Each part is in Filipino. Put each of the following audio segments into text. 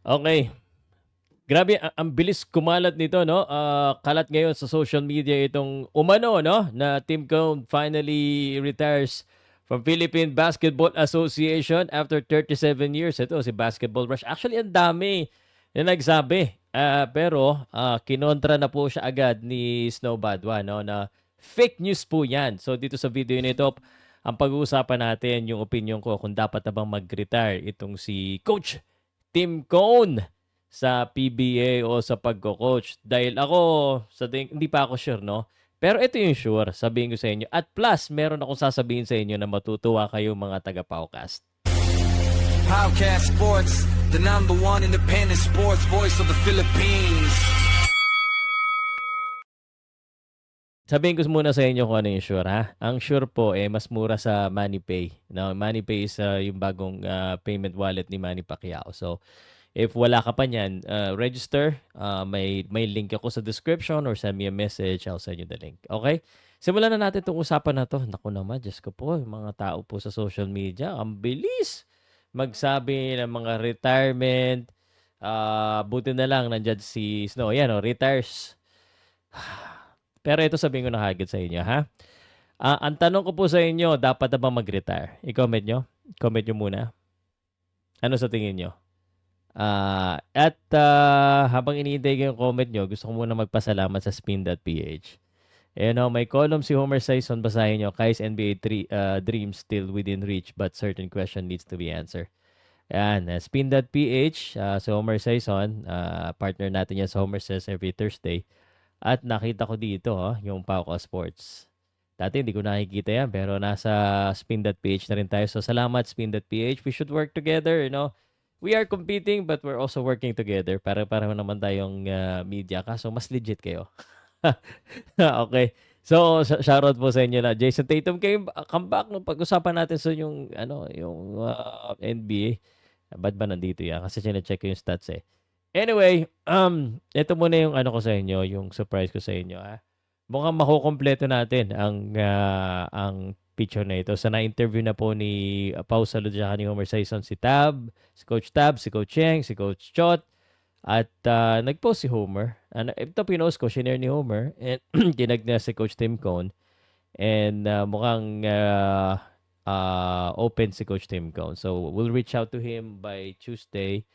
Okay. Grabe ang bilis kumalat nito 'no, kalat ngayon sa social media itong umano 'no, na Tim Cone finally retires from Philippine Basketball Association after 37 years. Ito si Basketball Rush. Actually ang dami na nagsabi, pero, kinontra na po siya agad ni Snow Badwa 'no, na fake news po 'yan. So dito sa video nito, ang pag-uusapan natin yung opinyon ko kung dapat na bang mag-retire itong si Coach Tim Cone sa PBA o sa pagko-coach. Dahil ako, hindi pa ako sure, no? Pero ito yung sure, sabihin ko sa inyo. At plus, meron akong sasabihin sa inyo na matutuwa kayo mga taga-Paucast. Podcast Sports, the number one independent sports voice of the Philippines. Sabihin ko muna sa inyo kung ano yung sure, ha? Ang sure po, mas mura sa MoneyPay. Now, MoneyPay is yung bagong payment wallet ni Manny Pacquiao. So, if wala ka pa niyan, register. May link ako sa description or send me a message. I'll send you the link. Okay? Simulan na natin itong usapan na to. Naku naman, Diyos ko po, yung mga tao po sa social media, ang bilis magsabi ng mga retirement. Buti na lang, nandyan si Snow. Yan, retires. Pero ito sabihin ko na kagad sa inyo, ha? Ang tanong ko po sa inyo, dapat na ba mag-retire? I-comment nyo. Comment nyo muna. Ano sa tingin nyo? Habang iniintay ko yung comment nyo, gusto ko muna magpasalamat sa spin.ph. May column si Homer Sison, basahin nyo. Kai's NBA dreams still within reach but certain question needs to be answered. Ayan, spin.ph, si Homer Sison, partner natin yan sa Homer Says every Thursday. At nakita ko dito, yung Pauka Sports. Dati hindi ko nakikita yan, pero nasa spin.ph na rin tayo. So salamat spin.ph. We should work together, We are competing but we're also working together. Para naman tayong media, kaso mas legit kayo. Okay. So shoutout po sa inyo na Jason Tatum come back nung pag-usapan natin sa yung NBA. Ba't ba nandito yan? Kasi sine-check ko yung stats eh. Anyway, ito muna yung ko sa inyo, yung surprise ko sa inyo, ha. Mukhang makukumpleto natin ang picture na ito. So na-interview na po ni Pau Salud at ni Homer Sison si Tab, si Coach Cheng, si Coach Chot. At nag-post si Homer. Ito pinost ko, shinare ni Homer. And tinag niya si Coach Tim Cone. And mukhang open si Coach Tim Cone. So we'll reach out to him by Tuesday.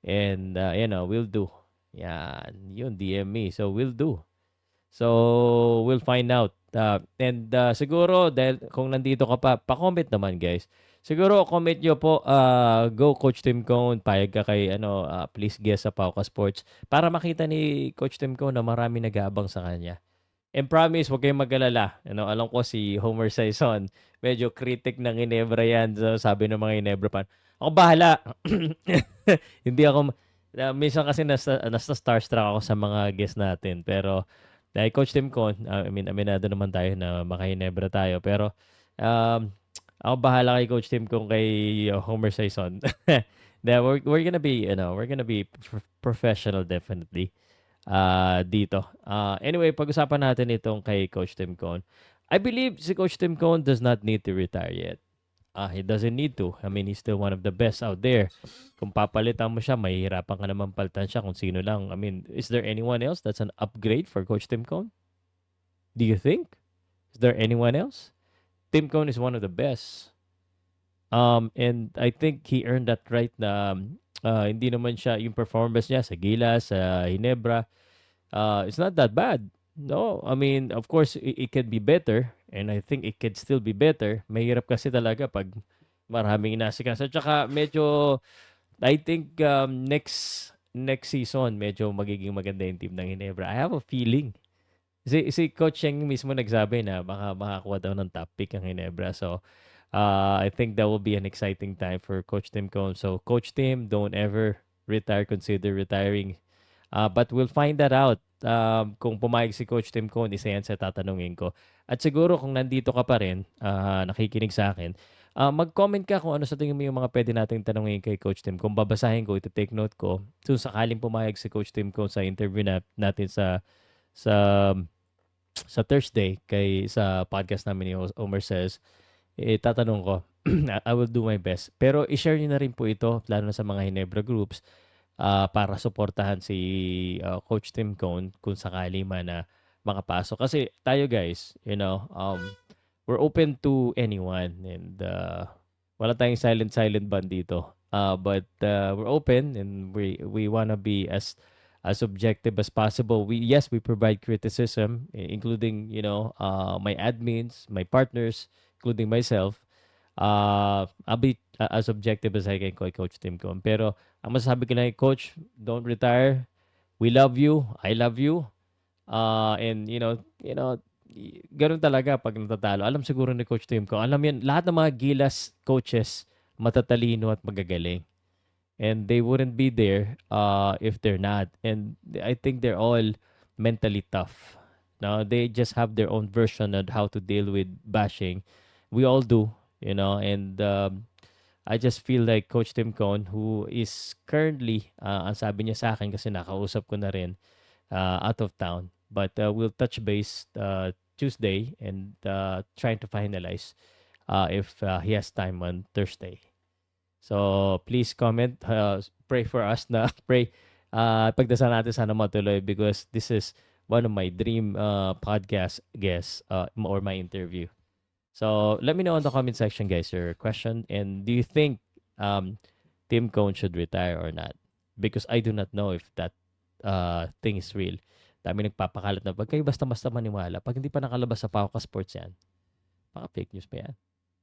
And we'll do. Yan, yun, DM me. So we'll do. So we'll find out. And siguro, dahil kung nandito ka pa, pa-comment naman guys. Siguro, comment nyo po, go Coach Tim Cone, payag ka kay, please guest sa Pauka Sports. Para makita ni Coach Tim Cone na marami nag-aabang sa kanya. And promise, huwag kayong mag-alala. Alam ko si Homer Sison, medyo critic ng Ginebra yan. So, sabi ng mga Ginebra fan, ako bahala. Hindi ako, minsan kasi nasa starstruck ako sa mga guest natin. Pero, dahil Coach Tim Cone, aminado naman tayo na maka-Ginebra tayo. Pero, ako bahala kay Coach Tim Cone kay Homer Sison. We're gonna be, professional definitely dito. Anyway, pag-usapan natin itong kay Coach Tim Cone. I believe si Coach Tim Cone does not need to retire yet. He doesn't need to. I mean, he's still one of the best out there. Kung papalitan mo siya, mahihirapan ka naman palitan siya kung sino lang. I mean, is there anyone else that's an upgrade for Coach Tim Cone? Do you think? Is there anyone else? Tim Cone is one of the best. And I think he earned that right na hindi naman siya, yung performance niya sa Gilas, sa Ginebra, it's not that bad. No, I mean, of course, it can be better and I think it can still be better. Mahirap kasi talaga pag maraming inasikaso. Tsaka medyo, I think next season, medyo magiging maganda yung team ng Ginebra. I have a feeling. Si Coach Cheng mismo nagsabi na baka makakuha daw ng top pick ang Ginebra. So, I think that will be an exciting time for Coach Tim Cone. So, Coach Tim, don't ever retire. Consider retiring. But we'll find that out. Kung pumayag si Coach Tim Cone, isa yan sa tatanungin ko. At siguro kung nandito ka pa rin, nakikinig sa akin, mag-comment ka kung ano sa tingin mo yung mga pwede nating tanungin kay Coach Tim. Kung babasahin ko, ito-take note ko. So, sakaling pumayag si Coach Tim Cone sa interview natin sa sa Thursday sa podcast namin ni Homer Says, tatanong ko. I will do my best. Pero i-share niyo na rin po ito, lalo na sa mga Ginebra groups. para suportahan si Coach Tim Cone kung sakali man na makapasok. Kasi tayo guys, we're open to anyone and wala tayong silent band dito. But we're open and we wanna be as objective as possible. We provide criticism, including my admins, my partners, including myself. I'll be as objective as I can kay Coach Tim Cone. Pero ang masasabi ko lang, Coach, don't retire. We love you. I love you. And ganun talaga pag natatalo. Alam siguro ni Coach Tim Cone. Alam yan, lahat ng mga Gilas coaches matatalino at magagaling. And they wouldn't be there if they're not. And I think they're all mentally tough. Now they just have their own version of how to deal with bashing. We all do, and I just feel like Coach Tim Cone, who is currently, ang sabi niya sa akin kasi nakausap ko na rin, out of town. But we'll touch base Tuesday and trying to finalize if he has time on Thursday. So please comment, pray for us na pray, pagdasal natin sana matuloy because this is one of my dream podcast guests or my interview. So let me know in the comment section, guys, your question. And do you think Tim Cone should retire or not? Because I do not know if that thing is real. Dami nagpapakalat na pag kayo basta-basta maniwala. Pag hindi pa nakalabas sa Pauka Sports yan, baka fake news pa yan.